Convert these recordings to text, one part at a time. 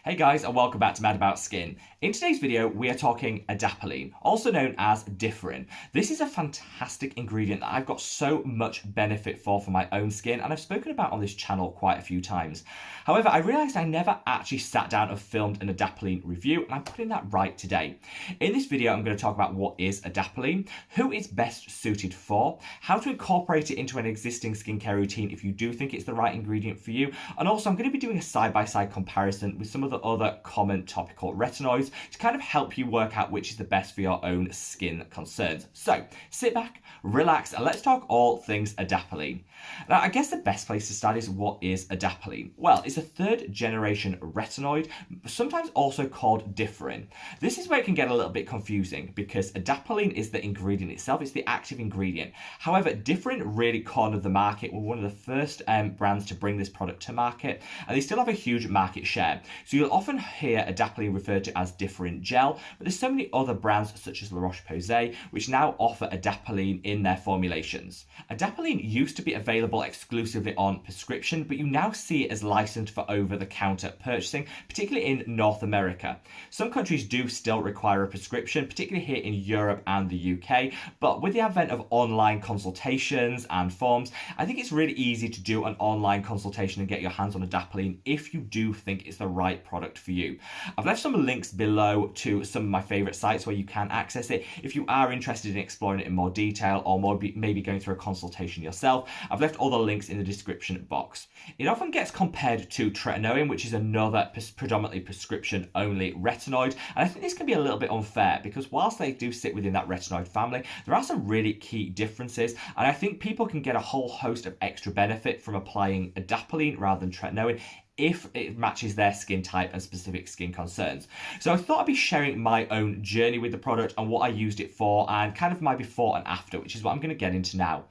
Hey guys, and welcome back to Mad About Skin. In today's video, we are talking Adapalene, also known as Differin. This is a fantastic ingredient that I've got so much benefit for my own skin, and I've spoken about on this channel quite a few times. However, I realised I never actually sat down and filmed an Adapalene review, and I'm putting that right today. In this video, I'm going to talk about what is Adapalene, who it's best suited for, how to incorporate it into an existing skincare routine if you do think it's the right ingredient for you, and also I'm going to be doing a side-by-side comparison with some of the other common topical retinoids to kind of help you work out which is the best for your own skin concerns. So sit back, relax, and let's talk all things Adapalene. Now, I guess the best place to start is what is Adapalene? Well, it's a third generation retinoid, sometimes also called Differin. This is where it can get a little bit confusing because Adapalene is the ingredient itself, it's the active ingredient. However, Differin really cornered the market, were one of the first brands to bring this product to market, and they still have a huge market share. So you'll often hear Adapalene referred to as Differin gel, but there's so many other brands such as La Roche-Posay which now offer Adapalene in their formulations. Adapalene used to be available exclusively on prescription, but you now see it as licensed for over-the-counter purchasing, particularly in North America. Some countries do still require a prescription, particularly here in Europe and the UK, but with the advent of online consultations and forms, I think it's really easy to do an online consultation and get your hands on Adapalene if you do think it's the right product for you. I've left some links below to some of my favourite sites where you can access it if you are interested in exploring it in more detail or maybe going through a consultation yourself. I've left all the links in the description box. It often gets compared to tretinoin, which is another predominantly prescription only retinoid, and I think this can be a little bit unfair because whilst they do sit within that retinoid family, there are some really key differences, and I think people can get a whole host of extra benefit from applying Adapalene rather than tretinoin if it matches their skin type and specific skin concerns. So I thought I'd be sharing my own journey with the product and what I used it for and kind of my before and after, which is what I'm going to get into now.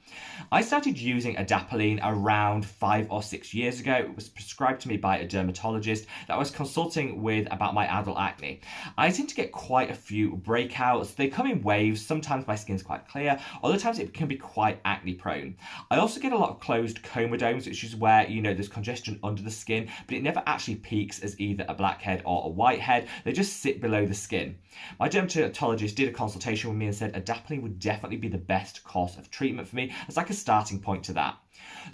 I started using Adapalene around 5 or 6 years ago. It was prescribed to me by a dermatologist that I was consulting with about my adult acne. I tend to get quite a few breakouts. They come in waves. Sometimes my skin's quite clear. Other times it can be quite acne prone. I also get a lot of closed comedones, which is where, there's congestion under the skin, but it never actually peaks as either a blackhead or a whitehead. They just sit below the skin. My dermatologist did a consultation with me and said Adapalene would definitely be the best course of treatment for me as like a starting point to that.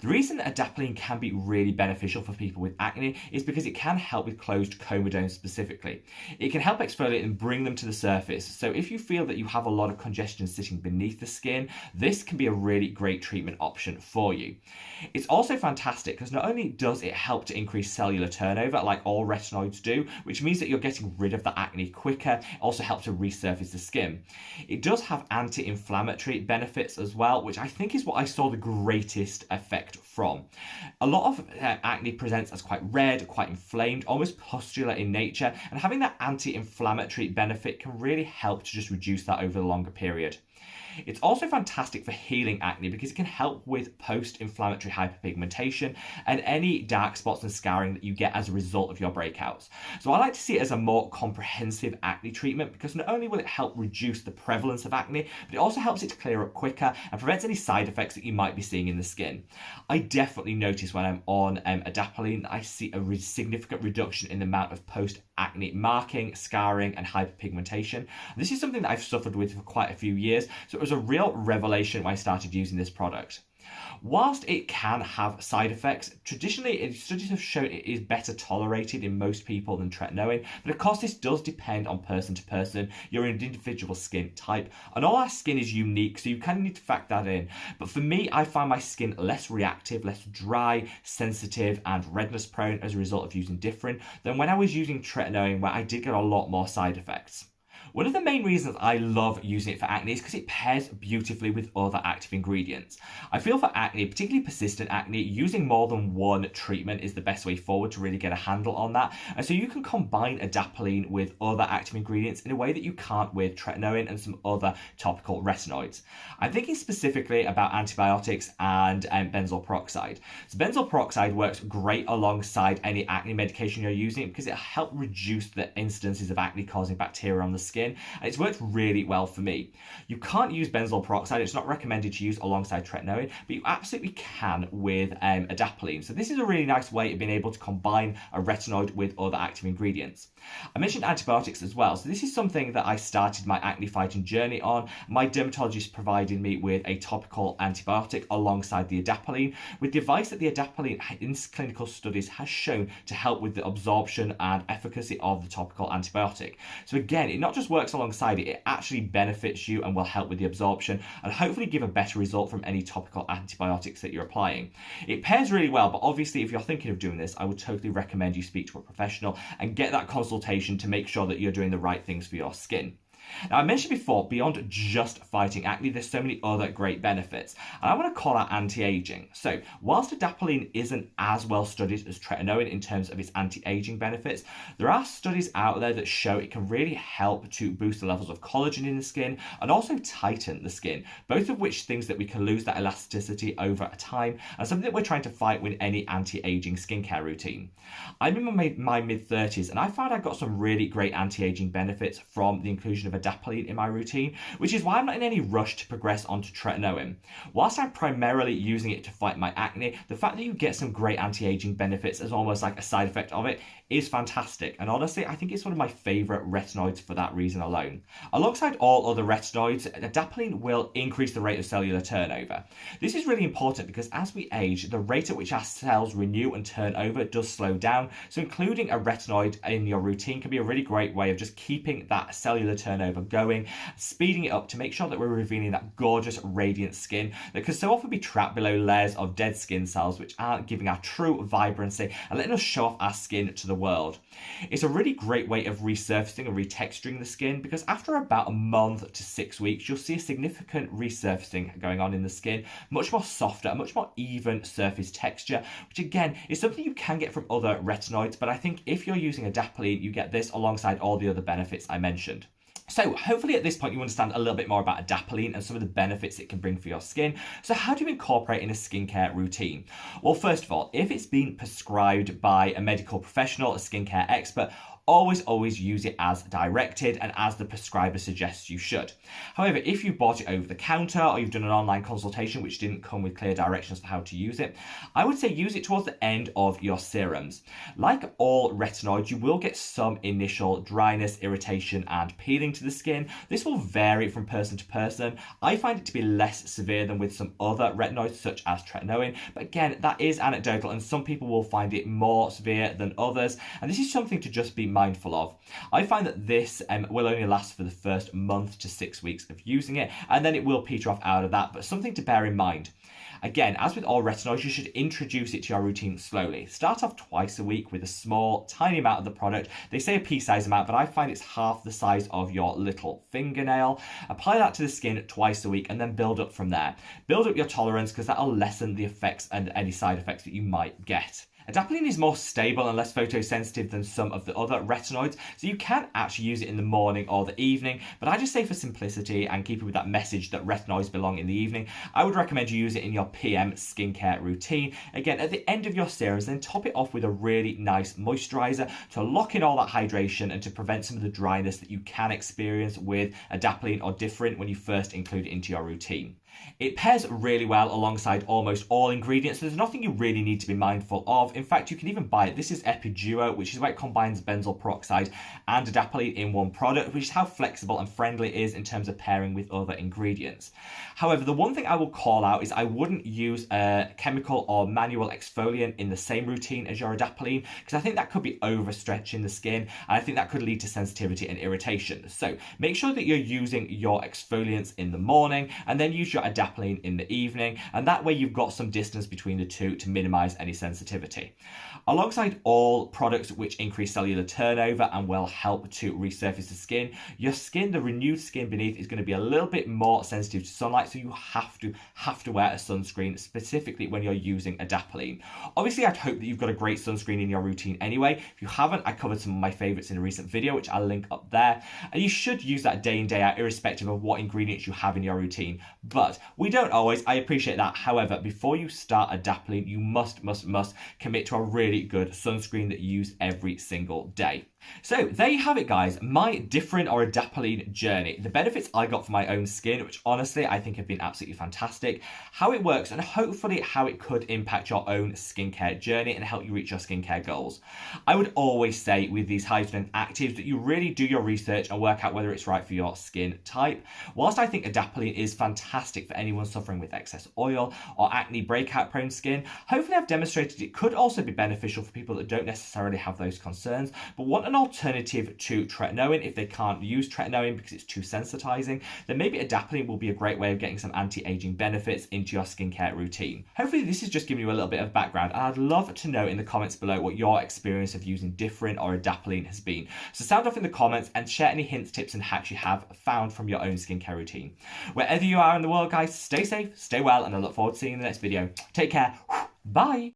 The reason that Adapalene can be really beneficial for people with acne is because it can help with closed comedones specifically. It can help exfoliate and bring them to the surface. So if you feel that you have a lot of congestion sitting beneath the skin, this can be a really great treatment option for you. It's also fantastic because not only does it help to increase cellular turnover like all retinoids do, which means that you're getting rid of the acne quicker, it also helps to resurface the skin. It does have anti-inflammatory benefits as well, which I think is what I saw the greatest effect from. A lot of acne presents as quite red, quite inflamed, almost pustular in nature, and having that anti-inflammatory benefit can really help to just reduce that over the longer period. It's also fantastic for healing acne because it can help with post-inflammatory hyperpigmentation and any dark spots and scarring that you get as a result of your breakouts. So I like to see it as a more comprehensive acne treatment because not only will it help reduce the prevalence of acne, but it also helps it to clear up quicker and prevents any side effects that you might be seeing in the skin. I definitely notice when I'm on Adapalene that I see a significant reduction in the amount of post-acne marking, scarring, and hyperpigmentation. This is something that I've suffered with for quite a few years, so it was a real revelation when I started using this product. Whilst it can have side effects, traditionally studies have shown it is better tolerated in most people than tretinoin, but of course this does depend on person to person, your individual skin type, and all our skin is unique, so you kind of need to factor that in. But for me, I find my skin less reactive, less dry, sensitive, and redness prone as a result of using Differin than when I was using tretinoin, where I did get a lot more side effects. One of the main reasons I love using it for acne is because it pairs beautifully with other active ingredients. I feel for acne, particularly persistent acne, using more than one treatment is the best way forward to really get a handle on that. And so you can combine Adapalene with other active ingredients in a way that you can't with tretinoin and some other topical retinoids. I'm thinking specifically about antibiotics and benzoyl peroxide. So benzoyl peroxide works great alongside any acne medication you're using because it helps reduce the incidences of acne causing bacteria on the skin. skin, and it's worked really well for me. You can't use benzoyl peroxide, it's not recommended to use alongside tretinoin, but you absolutely can with adapalene. So this is a really nice way of being able to combine a retinoid with other active ingredients. I mentioned antibiotics as well, so this is something that I started my acne fighting journey on. My dermatologist provided me with a topical antibiotic alongside the adapalene, with the advice that the adapalene in clinical studies has shown to help with the absorption and efficacy of the topical antibiotic. So again, it not just works alongside it, it actually benefits you and will help with the absorption and hopefully give a better result from any topical antibiotics that you're applying. It pairs really well, but obviously if you're thinking of doing this, I would totally recommend you speak to a professional and get that consultation to make sure that you're doing the right things for your skin. Now, I mentioned before, beyond just fighting acne, there's so many other great benefits, and I want to call out anti-aging. So, whilst adapalene isn't as well studied as tretinoin in terms of its anti-aging benefits, there are studies out there that show it can really help to boost the levels of collagen in the skin and also tighten the skin, both of which things that we can lose that elasticity over time and something that we're trying to fight with any anti-aging skincare routine. I'm in my mid-30s and I found I got some really great anti-aging benefits from the inclusion of adapalene in my routine, which is why I'm not in any rush to progress onto tretinoin. Whilst I'm primarily using it to fight my acne, the fact that you get some great anti-aging benefits as almost like a side effect of it is fantastic, and honestly I think it's one of my favourite retinoids for that reason alone. Alongside all other retinoids, adapalene will increase the rate of cellular turnover. This is really important because as we age, the rate at which our cells renew and turn over does slow down, so including a retinoid in your routine can be a really great way of just keeping that cellular turnover going, speeding it up to make sure that we're revealing that gorgeous radiant skin that can so often be trapped below layers of dead skin cells which aren't giving our true vibrancy and letting us show off our skin to the world. It's a really great way of resurfacing and retexturing the skin because after about a month to 6 weeks you'll see a significant resurfacing going on in the skin, much more softer, a much more even surface texture, which again is something you can get from other retinoids, but I think if you're using adapalene you get this alongside all the other benefits I mentioned. So hopefully at this point you understand a little bit more about adapalene and some of the benefits it can bring for your skin. So how do you incorporate in a skincare routine? Well, first of all, if it's been prescribed by a medical professional, a skincare expert, always use it as directed and as the prescriber suggests you should. However, if you bought it over the counter or you've done an online consultation which didn't come with clear directions for how to use it, I would say use it towards the end of your serums. Like all retinoids, you will get some initial dryness, irritation and peeling to the skin. This will vary from person to person. I find it to be less severe than with some other retinoids such as tretinoin, but again, that is anecdotal and some people will find it more severe than others, and this is something to just be mindful of. I find that this will only last for the first month to 6 weeks of using it, and then it will peter off out of that, but something to bear in mind. Again, as with all retinoids, you should introduce it to your routine slowly. Start off twice a week with a small, tiny amount of the product. They say a pea-sized amount, but I find it's half the size of your little fingernail. Apply that to the skin twice a week and then build up from there. Build up your tolerance because that'll lessen the effects and any side effects that you might get. Adapalene is more stable and less photosensitive than some of the other retinoids, so you can actually use it in the morning or the evening, but I just say for simplicity and keeping with that message that retinoids belong in the evening, I would recommend you use it in your PM skincare routine. Again, at the end of your serums, then top it off with a really nice moisturizer to lock in all that hydration and to prevent some of the dryness that you can experience with adapalene or Differin when you first include it into your routine. It pairs really well alongside almost all ingredients, so there's nothing you really need to be mindful of. In fact, you can even buy it. This is Epiduo, which is where it combines benzoyl peroxide and adapalene in one product, which is how flexible and friendly it is in terms of pairing with other ingredients. However, the one thing I will call out is I wouldn't use a chemical or manual exfoliant in the same routine as your adapalene, because I think that could be overstretching the skin, and I think that could lead to sensitivity and irritation. So make sure that you're using your exfoliants in the morning and then use your adapalene in the evening, and that way you've got some distance between the two to minimize any sensitivity. Alongside all products which increase cellular turnover and will help to resurface the skin, your skin, the renewed skin beneath, is going to be a little bit more sensitive to sunlight, so you have to wear a sunscreen, specifically when you're using adapalene. Obviously, I'd hope that you've got a great sunscreen in your routine anyway. If you haven't, I covered some of my favorites in a recent video, which I'll link up there, and you should use that day in, day out, irrespective of what ingredients you have in your routine. But but we don't always. I appreciate that. However, before you start Adapalene, you must commit to a really good sunscreen that you use every single day. So there you have it, guys, my Differin or Adapalene journey, the benefits I got for my own skin, which honestly I think have been absolutely fantastic, how it works, and hopefully how it could impact your own skincare journey and help you reach your skincare goals. I would always say with these high strength actives that you really do your research and work out whether it's right for your skin type. Whilst I think Adapalene is fantastic for anyone suffering with excess oil or acne breakout prone skin, hopefully I've demonstrated it could also be beneficial for people that don't necessarily have those concerns but want an alternative to tretinoin. If they can't use tretinoin because it's too sensitizing, then maybe Adapalene will be a great way of getting some anti-aging benefits into your skincare routine. Hopefully this has just given you a little bit of background, and I'd love to know in the comments below what your experience of using Differin or Adapalene has been. So sound off in the comments and share any hints, tips and hacks you have found from your own skincare routine. Wherever you are in the world, guys, stay safe, stay well, and I look forward to seeing you in the next video. Take care. Bye.